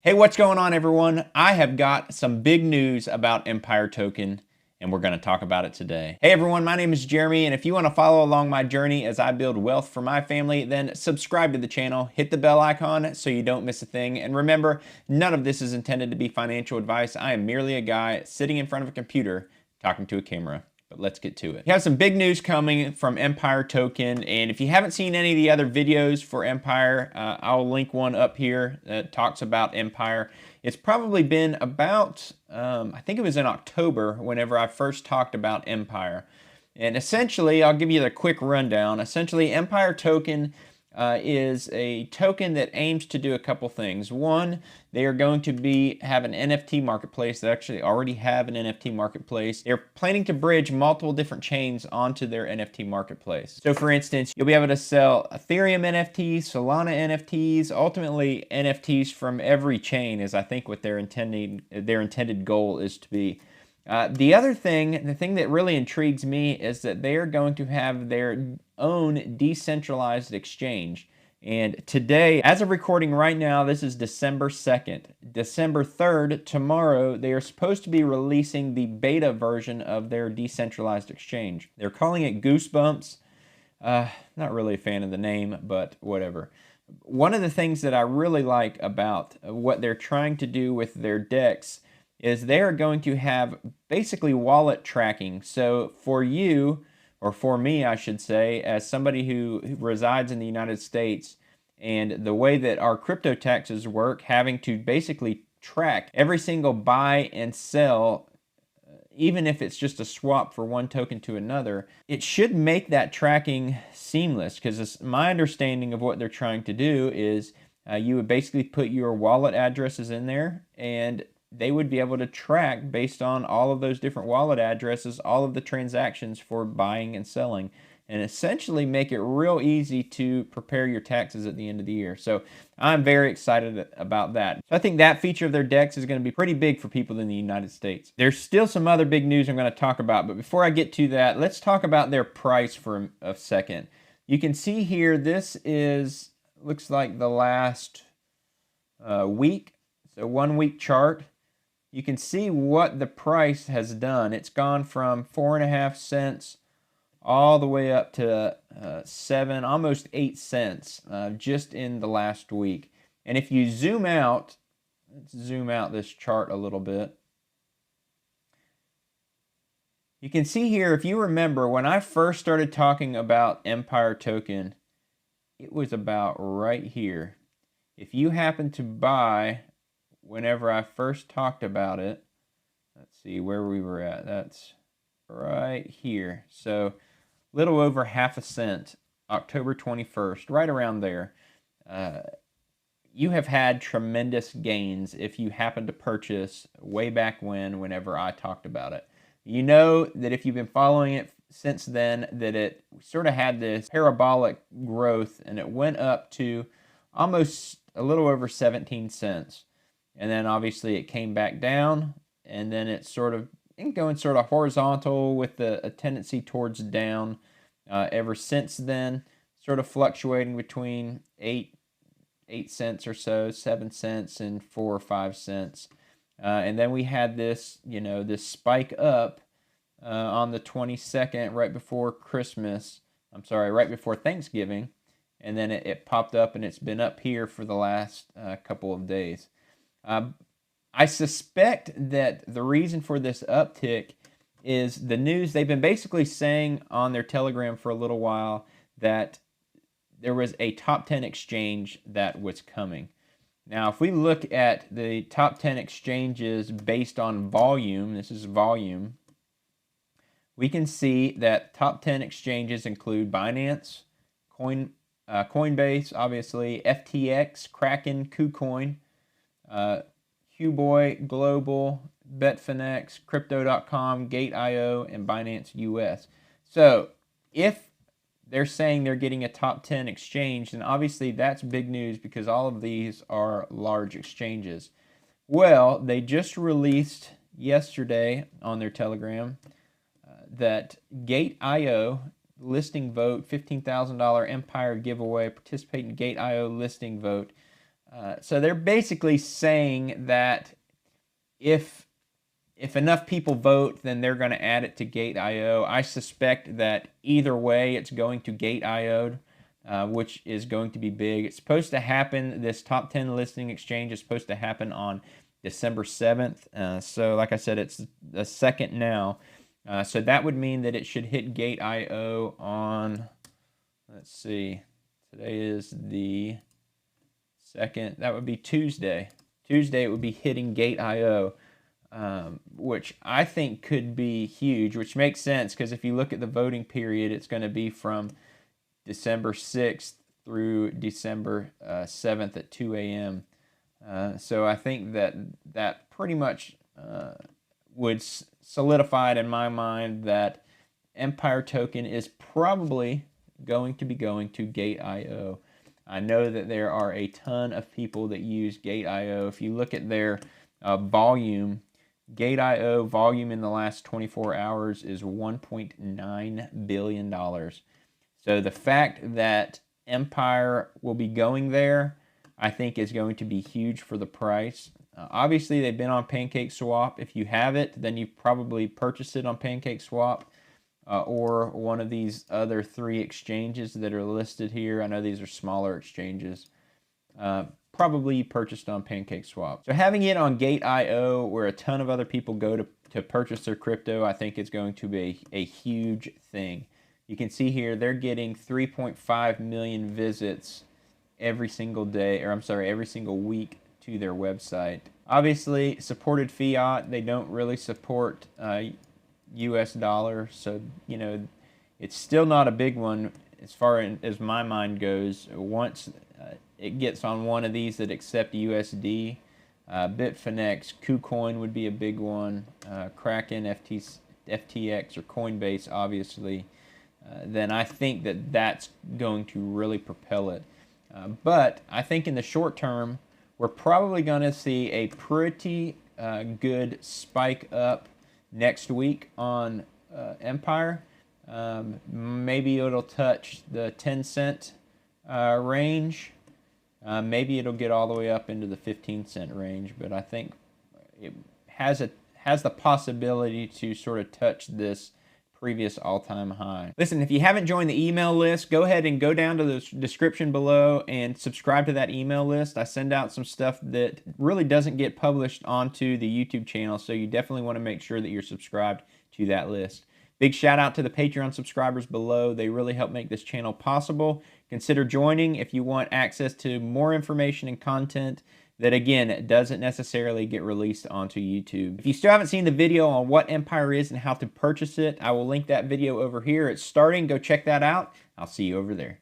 Hey, what's going on, everyone? I have got some big news about Empire Token, and we're going to talk about it today. Hey, everyone, my name is Jeremy, and if you want to follow along my journey as I build wealth for my family, then subscribe to the channel, hit the bell icon so you don't miss a thing, and remember, none of this is intended to be financial advice. I am merely a guy sitting in front of a computer talking to a camera. But let's get to it. We have some big news coming from Empire Token, and if you haven't seen any of the other videos for Empire, I'll link one up here that talks about Empire. It's probably been about, I think it was in October whenever I first talked about Empire. And essentially, I'll give you the quick rundown. Essentially, Empire Token is a token that aims to do a couple things. One, they are going to have an NFT marketplace. They actually already have an NFT marketplace. They're planning to bridge multiple different chains onto their NFT marketplace. So for instance, you'll be able to sell Ethereum NFTs, Solana NFTs, ultimately NFTs from every chain is I think what their intended goal is to be. The thing that really intrigues me is that they are going to have their own decentralized exchange. And today, as of recording right now, this is December 2nd. December 3rd, tomorrow, they are supposed to be releasing the beta version of their decentralized exchange. They're calling it Goosebumps. Not really a fan of the name, but whatever. One of the things that I really like about what they're trying to do with their DEX is they are going to have basically wallet tracking. So for you, or for me, I should say, as somebody who resides in the United States, and the way that our crypto taxes work, having to basically track every single buy and sell, even if it's just a swap for one token to another, it should make that tracking seamless, because my understanding of what they're trying to do is you would basically put your wallet addresses in there, and they would be able to track based on all of those different wallet addresses, all of the transactions for buying and selling, and essentially make it real easy to prepare your taxes at the end of the year. So I'm very excited about that. So I think that feature of their DEX is going to be pretty big for people in the United States. There's still some other big news I'm going to talk about, but before I get to that, let's talk about their price for a second. You can see here, this looks like the last week, so 1 week chart. You can see what the price has done. It's gone from 4.5 cents all the way up to 7, almost 8 cents just in the last week. And if you zoom out, let's zoom out this chart a little bit. You can see here, if you remember, when I first started talking about Empire Token, it was about right here. If you happen to buy, whenever I first talked about it, let's see where we were at. That's right here. So a little over 0.5 cent, October 21st, right around there. You have had tremendous gains if you happen to purchase way back whenever I talked about it. You know that if you've been following it since then, that it sort of had this parabolic growth, and it went up to almost a little over 17 cents. And then obviously it came back down, and then it's going sort of horizontal with a tendency towards down ever since then, sort of fluctuating between 8 cents or so, 7 cents, and 4 or 5 cents. And then we had this, this spike up on the 22nd, right before Christmas. I'm sorry, right before Thanksgiving. And then it popped up, and it's been up here for the last couple of days. I suspect that the reason for this uptick is the news. They've been basically saying on their Telegram for a little while that there was a top 10 exchange that was coming. Now, if we look at the top 10 exchanges based on volume, this is volume, we can see that top 10 exchanges include Binance, Coinbase, obviously, FTX, Kraken, KuCoin, Huboy Global, Betfinex, Crypto.com, Gate.io, and Binance US. So if they're saying they're getting a top 10 exchange, then obviously that's big news, because all of these are large exchanges. Well, they just released yesterday on their Telegram that Gate.io listing vote, $15,000 Empire giveaway, participate in Gate.io listing vote. So they're basically saying that if enough people vote, then they're going to add it to Gate.io. I suspect that either way, it's going to Gate.io, which is going to be big. It's supposed to happen, this top 10 listing exchange is supposed to happen on December 7th. So like I said, it's the 2nd now. So that would mean that it should hit Gate.io on, let's see, today is the 2nd. That would be Tuesday. Tuesday it would be hitting Gate.io. Which I think could be huge, which makes sense because if you look at the voting period, it's going to be from December 6th through December 7th at 2 a.m. So I think that pretty much would solidify it in my mind that Empire token is probably going to be going to Gate.io. I know that there are a ton of people that use Gate.io. If you look at their volume, Gate.io volume in the last 24 hours is $1.9 billion. So the fact that Empire will be going there, I think is going to be huge for the price. Obviously, they've been on PancakeSwap. If you have it, then you probably purchased it on PancakeSwap or one of these other 3 exchanges that are listed here. I know these are smaller exchanges. Probably purchased on PancakeSwap. So having it on Gate.io, where a ton of other people go to purchase their crypto, I think it's going to be a huge thing. You can see here they're getting 3.5 million visits every single day, or I'm sorry, every single week to their website. Obviously, supported fiat. They don't really support US dollar, so you know it's still not a big one as far as my mind goes. Once it gets on one of these that accept USD, Bitfinex, KuCoin would be a big one, Kraken, FTX, or Coinbase, obviously, then I think that that's going to really propel it. But I think in the short term, we're probably going to see a pretty good spike up next week on Empire. Maybe it'll touch the 10-cent range. Maybe it'll get all the way up into the 15-cent range, but I think it has the possibility to sort of touch this previous all-time high. Listen, if you haven't joined the email list, go ahead and go down to the description below and subscribe to that email list. I send out some stuff that really doesn't get published onto the YouTube channel, so you definitely want to make sure that you're subscribed to that list. Big shout out to the Patreon subscribers below. They really help make this channel possible. Consider joining if you want access to more information and content that, again, doesn't necessarily get released onto YouTube. If you still haven't seen the video on what Empire is and how to purchase it, I will link that video over here. It's starting. Go check that out. I'll see you over there.